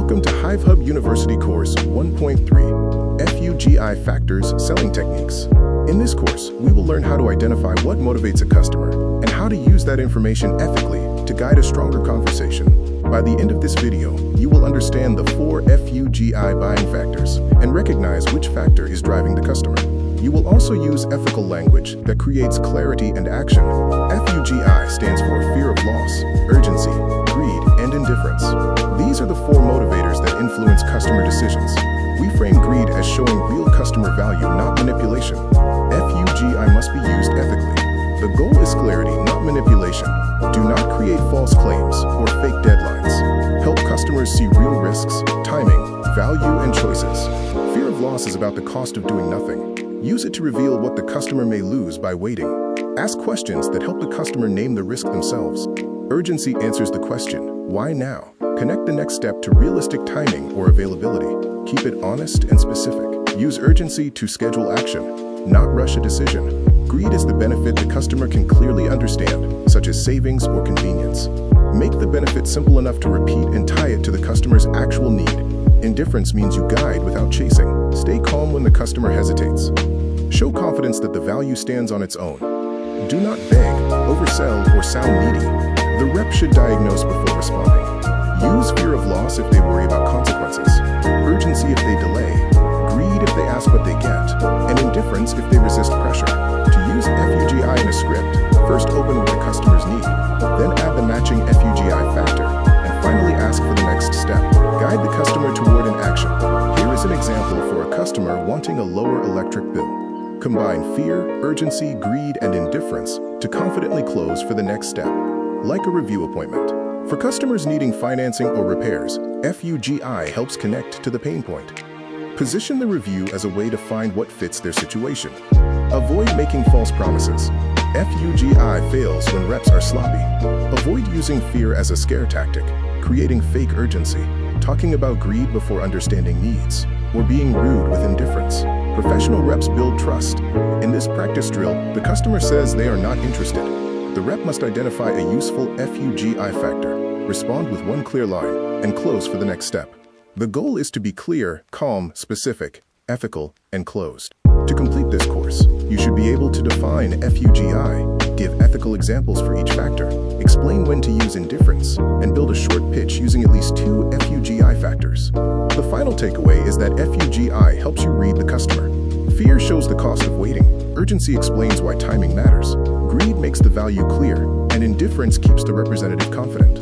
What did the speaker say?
Welcome to HiveHub University course 1.3 F.U.G.I Factors Selling Techniques. In this course, we will learn how to identify what motivates a customer and how to use that information ethically to guide a stronger conversation. By the end of this video, you will understand the 4 F.U.G.I buying factors and recognize which factor is driving the customer. You will also use ethical language that creates clarity and action. F.U.G.I stands for fear of loss, urgency, greed, and indifference. These are the 4 motivators that influence customer decisions. We frame greed as showing real customer value, not manipulation. F.U.G.I must be used ethically. The goal is clarity, not manipulation. Do not create false claims or fake deadlines. Help customers see real risks, timing, value, and choices. Fear of loss is about the cost of doing nothing. Use it to reveal what the customer may lose by waiting. Ask questions that help the customer name the risk themselves. Urgency answers the question, why now? Connect the next step to realistic timing or availability. Keep it honest and specific. Use urgency to schedule action, not rush a decision. Greed is the benefit the customer can clearly understand, such as savings or convenience. Make the benefit simple enough to repeat and tie it to the customer's actual need. Indifference means you guide without chasing. Stay calm when the customer hesitates. Show confidence that the value stands on its own. Do not beg, oversell, or sound needy. The rep should diagnose before responding. Use fear of loss if they worry about consequences, urgency if they delay, greed if they ask what they get, and indifference if they resist pressure. To use F.U.G.I in a script, first open with the customer's need, then add the matching F.U.G.I factor, and finally ask for the next step. Guide the customer toward an action. Here is an example for a customer wanting a lower electric bill. Combine fear, urgency, greed, and indifference to confidently close for the next step, like a review appointment. For customers needing financing or repairs, F.U.G.I helps connect to the pain point. Position the review as a way to find what fits their situation. Avoid making false promises. F.U.G.I fails when reps are sloppy. Avoid using fear as a scare tactic, creating fake urgency, talking about greed before understanding needs, or being rude with indifference. Professional reps build trust. In this practice drill, the customer says they are not interested. The rep must identify a useful F.U.G.I factor, respond with one clear line, and close for the next step. The goal is to be clear, calm, specific, ethical, and closed. To complete this course, you should be able to define F.U.G.I, give ethical examples for each factor, explain when to use indifference, and build a short pitch using at least 2 F.U.G.I factors. The final takeaway is that F.U.G.I helps you read the customer. Fear shows the cost of waiting, urgency explains why timing matters, greed makes the value clear, and indifference keeps the representative confident.